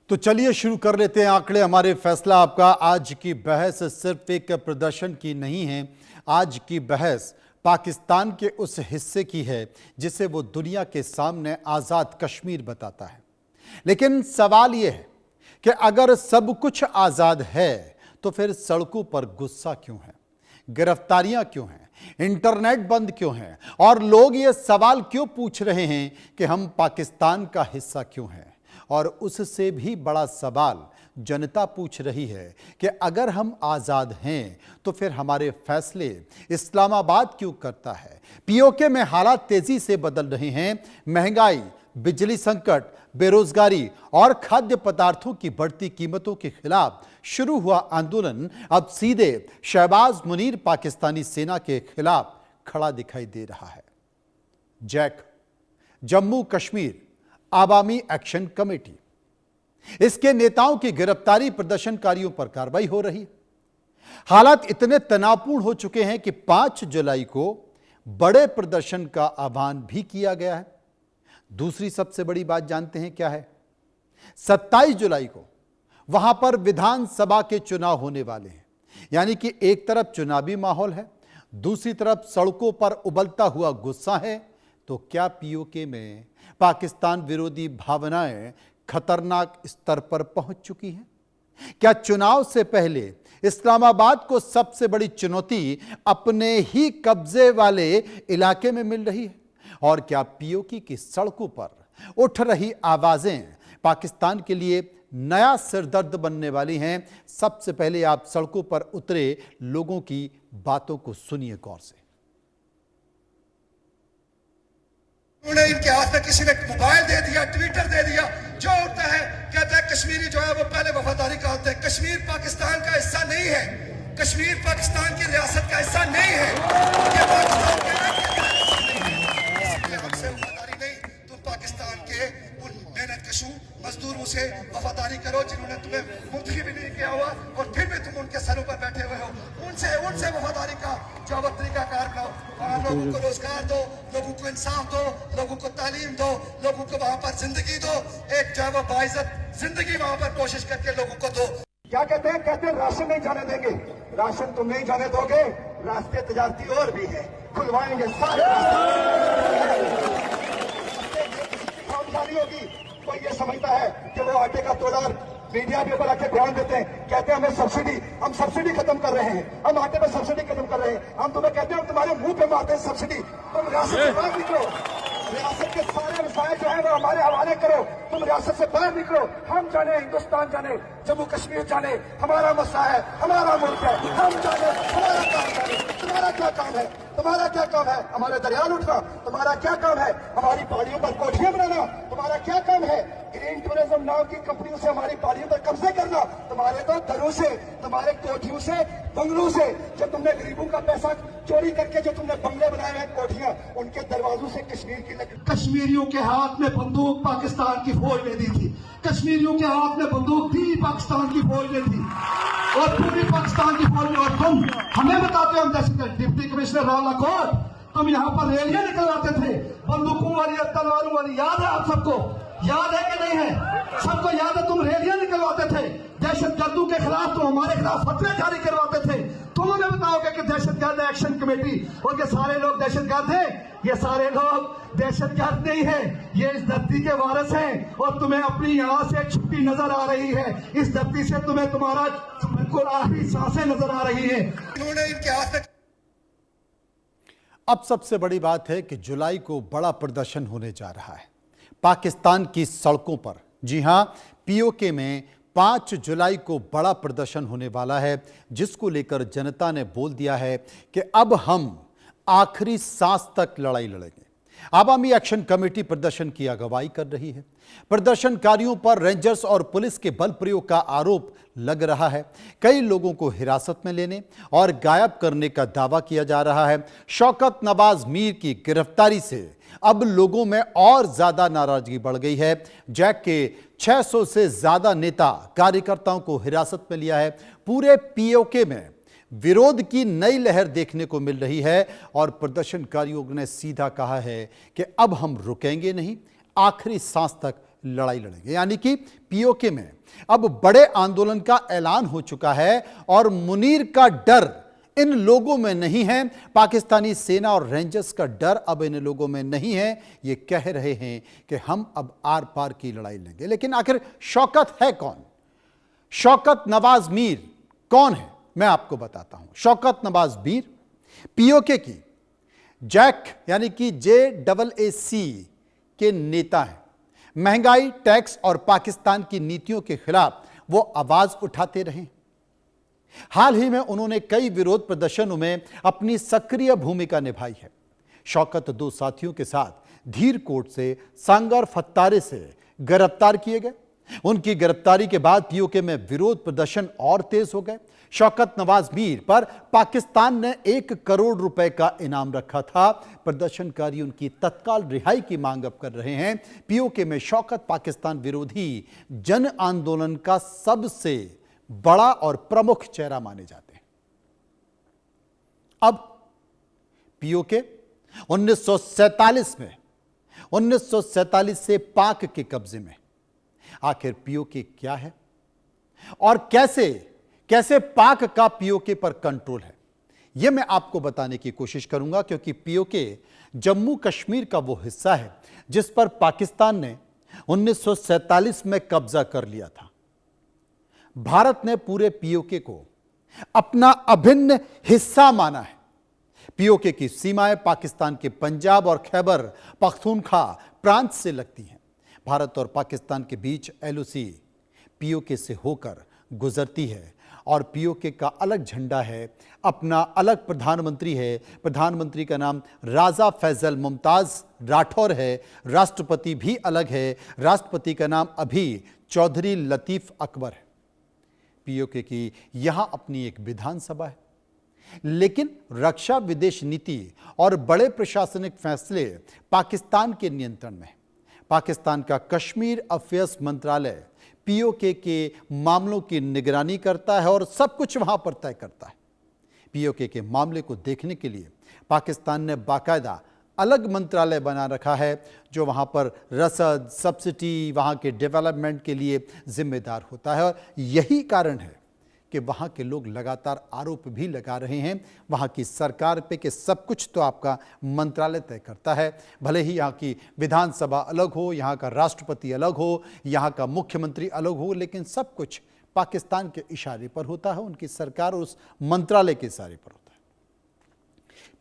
तो चलिए शुरू कर लेते हैं आंकड़े हमारे फैसला आपका। आज की बहस सिर्फ एक प्रदर्शन की नहीं है, आज की बहस पाकिस्तान के उस हिस्से की है जिसे वो दुनिया के सामने आज़ाद कश्मीर बताता है। लेकिन सवाल यह है कि अगर सब कुछ आज़ाद है तो फिर सड़कों पर गुस्सा क्यों है, गिरफ्तारियां क्यों हैं, इंटरनेट बंद क्यों है और लोग ये सवाल क्यों पूछ रहे हैं कि हम पाकिस्तान का हिस्सा क्यों हैं। और उससे भी बड़ा सवाल जनता पूछ रही है कि अगर हम आज़ाद हैं तो फिर हमारे फैसले इस्लामाबाद क्यों करता है। पीओके में हालात तेजी से बदल रहे हैं। महंगाई, बिजली संकट, बेरोजगारी और खाद्य पदार्थों की बढ़ती कीमतों के खिलाफ शुरू हुआ आंदोलन अब सीधे शहबाज मुनीर पाकिस्तानी सेना के खिलाफ खड़ा दिखाई दे रहा है। JAC, Jammu Kashmir Awami Action Committee, इसके नेताओं की गिरफ्तारी, प्रदर्शनकारियों पर कार्रवाई हो रही है। हालात इतने तनावपूर्ण हो चुके हैं कि 5 जुलाई को बड़े प्रदर्शन का आह्वान भी किया गया है। दूसरी सबसे बड़ी बात जानते हैं क्या है? 27 जुलाई को वहां पर विधानसभा के चुनाव होने वाले हैं। यानी कि एक तरफ चुनावी माहौल है, दूसरी तरफ सड़कों पर उबलता हुआ गुस्सा है। तो क्या पीओके में पाकिस्तान विरोधी भावनाएं खतरनाक स्तर पर पहुंच चुकी हैं? क्या चुनाव से पहले इस्लामाबाद को सबसे बड़ी चुनौती अपने ही कब्जे वाले इलाके में मिल रही है? और क्या पीओके की सड़कों पर उठ रही आवाजें पाकिस्तान के लिए नया सिरदर्द बनने वाली हैं? सबसे पहले आप सड़कों पर उतरे लोगों की बातों को सुनिए गौर से। उन्हें इनके हाथ में किसी ने मोबाइल दे दिया, ट्विटर दे दिया, जो उठता है कहता है कश्मीरी जो है वो पहले वफादारी का होता है। कश्मीर पाकिस्तान का हिस्सा नहीं है, कश्मीर पाकिस्तान की रियासत का हिस्सा नहीं है। ये पाकिस्तान के हमसे वफादारी नहीं, तुम पाकिस्तान के उन मेहनतकशों मजदूरों से वफादारी करो जिन्होंने तुम्हें मुफ्त भी नहीं किया हुआ और फिर भी तुम उनके सरों पर बैठे हुए हो। उनसे वफादारी का जो तरीकाकार बनाओ। वहां लोगों को रोजगार दो, लोगों को इंसाफ दो, लोगों को तालीम दो, लोगों को वहां पर जिंदगी दो, एक जो है वो बाइज्जत जिंदगी वहां पर कोशिश करके लोगों को दो। क्या कहते हैं? कहते हैं राशन नहीं जाने देंगे। राशन तुम नहीं जाने दोगे, रास्ते तजारती और भी है, खुलवाएंगे सारे होगी। कोई ये समझता है कि वो आटे का तोड़ार मीडिया के ऊपर आके बयान देते हैं, कहते हैं हम सब्सिडी खत्म कर रहे हैं, हम आटे पे सब्सिडी खत्म कर रहे हैं। हम तुम्हें कहते हैं हम तुम्हारे मुंह पे मारते हैं सब्सिडी। तुम रियासत से बाहर निकलो, रियासत के सारे व्यवसाय जो है वो हमारे हवाले करो, तुम रियासत से बाहर निकलो। हम जाने हिंदुस्तान जाने, जम्मू कश्मीर जाने, हमारा मसला है, हमारा मुल्क है, हम जाने, हमारा काम जाने। तुम्हारा क्या काम है? तुम्हारा क्या काम है? हमारे दरिया लूटना? तुम्हारा क्या काम है? हमारी पहाड़ियों पर कोठियां बनाना? तुम्हारा क्या काम है? ग्रीन टूरिज्म नाम की कंपनियों से हमारी पहाड़ियों पर कब्जे करना? तुम्हारे तो दरों से, तुम्हारे कोठियों से, बंगलों से, जो तुमने गरीबों का पैसा चोरी करके जो तुमने बंगले बनाए हैं, कोठियां, उनके दरवाजों से कश्मीर की लकड़ी। कश्मीरियों के हाथ में बंदूक पाकिस्तान की फौज ने दी थी, कश्मीरियों के हाथ में बंदूक भी पाकिस्तान की फौज ने दी और पूरी पाकिस्तान की फौज ने। और तुम हमें बताते हो डिप्टी कमिश्नर राला कोट, तुम यहाँ पर रैलियां निकलवाते थे बंदूकों वाली, तलवारों वाली। याद है आप सबको? याद है कि नहीं है? सबको याद है? तुम रैलियां निकलवाते थे दहशतगर्दों के खिलाफ, तुम हमारे खिलाफ फतवे जारी करवाते थे। तुम हमें बताओगे कि दहशतगर्द एक्शन कमेटी और ये सारे लोग दहशतगर्द हैं? ये सारे लोग दहशतगर्द नहीं है, ये इस धरती के वारिस हैं और तुम्हें अपनी यहाँ से छुट्टी नजर आ रही है। इस धरती से तुम्हें तुम्हारा बिल्कुल आखिरी सांसें नजर आ रही है। उन्होंने इनके हाथ में। अब सबसे बड़ी बात है कि जुलाई को बड़ा प्रदर्शन होने जा रहा है पाकिस्तान की सड़कों पर। जी हां, पीओके में 5 जुलाई को बड़ा प्रदर्शन होने वाला है, जिसको लेकर जनता ने बोल दिया है कि अब हम आखिरी सांस तक लड़ाई लड़ेंगे। आवामी एक्शन कमेटी प्रदर्शन की अगुवाई कर रही है। प्रदर्शनकारियों पर रेंजर्स और पुलिस के बल प्रयोग का आरोप लग रहा है। कई लोगों को हिरासत में लेने और गायब करने का दावा किया जा रहा है। शौकत नवाज मीर की गिरफ्तारी से अब लोगों में और ज्यादा नाराजगी बढ़ गई है। जैक के 600 से ज्यादा नेता कार्यकर्ताओं को हिरासत में लिया है। पूरे पीओके में विरोध की नई लहर देखने को मिल रही है और प्रदर्शनकारियों ने सीधा कहा है कि अब हम रुकेंगे नहीं, आखिरी सांस तक लड़ाई लड़ेंगे। यानी कि पीओके में अब बड़े आंदोलन का ऐलान हो चुका है और मुनीर का डर इन लोगों में नहीं है, पाकिस्तानी सेना और रेंजर्स का डर अब इन लोगों में नहीं है। ये कह रहे हैं कि हम अब आर पार की लड़ाई लेंगे। लेकिन आखिर शौकत है कौन? शौकत नवाज मीर कौन है? मैं आपको बताता हूं। शौकत नवाज मीर पीओके की जैक यानी कि JAAC के नेता हैं। महंगाई, टैक्स और पाकिस्तान की नीतियों के खिलाफ वो आवाज उठाते रहे। हाल ही में उन्होंने कई विरोध प्रदर्शनों में अपनी सक्रिय भूमिका निभाई है। शौकत दो साथियों के साथ धीर कोट से सांगर फत्तारे से गिरफ्तार किए गए। उनकी गिरफ्तारी के बाद पीओके में विरोध प्रदर्शन और तेज हो गए। शौकत नवाज मीर पर पाकिस्तान ने 1 करोड़ रुपए का इनाम रखा था। प्रदर्शनकारी उनकी तत्काल रिहाई की मांग अब कर रहे हैं। पीओके में शौकत पाकिस्तान विरोधी जन आंदोलन का सबसे बड़ा और प्रमुख चेहरा माने जाते हैं। अब पीओके 1947 से पाक के कब्जे में। आखिर पीओके क्या है और कैसे पाक का पीओके पर कंट्रोल है, यह मैं आपको बताने की कोशिश करूंगा, क्योंकि पीओके जम्मू कश्मीर का वो हिस्सा है जिस पर पाकिस्तान ने 1947 में कब्जा कर लिया था। भारत ने पूरे पीओके को अपना अभिन्न हिस्सा माना है। पीओके की सीमाएं पाकिस्तान के पंजाब और खैबर पख्तूनख्वा प्रांत से लगती हैं। भारत और पाकिस्तान के बीच LOC पीओके से होकर गुजरती है और पीओके का अलग झंडा है, अपना अलग प्रधानमंत्री है। प्रधानमंत्री का नाम राजा फैजल मुमताज राठौर है। राष्ट्रपति भी अलग है, राष्ट्रपति का नाम अभी चौधरी लतीफ अकबर है। पीओके की यहां अपनी एक विधानसभा है, लेकिन रक्षा, विदेश नीति और बड़े प्रशासनिक फैसले पाकिस्तान के नियंत्रण में है। पाकिस्तान का कश्मीर अफेयर्स मंत्रालय पीओके के मामलों की निगरानी करता है और सब कुछ वहां पर तय करता है। पीओके के मामले को देखने के लिए पाकिस्तान ने बाकायदा अलग मंत्रालय बना रखा है जो वहां पर रसद, सब्सिडी, वहां के डेवलपमेंट के लिए जिम्मेदार होता है। और यही कारण है कि वहां के लोग लगातार आरोप भी लगा रहे हैं वहां की सरकार पे कि सब कुछ तो आपका मंत्रालय तय करता है। भले ही यहाँ की विधानसभा अलग हो, यहाँ का राष्ट्रपति अलग हो, यहाँ का मुख्यमंत्री अलग हो, लेकिन सब कुछ पाकिस्तान के इशारे पर होता है, उनकी सरकार और उस मंत्रालय के इशारे पर होता है।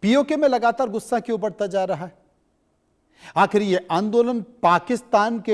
पीओके में लगातार गुस्सा क्यों बढ़ता जा रहा है? आखिर ये आंदोलन पाकिस्तान के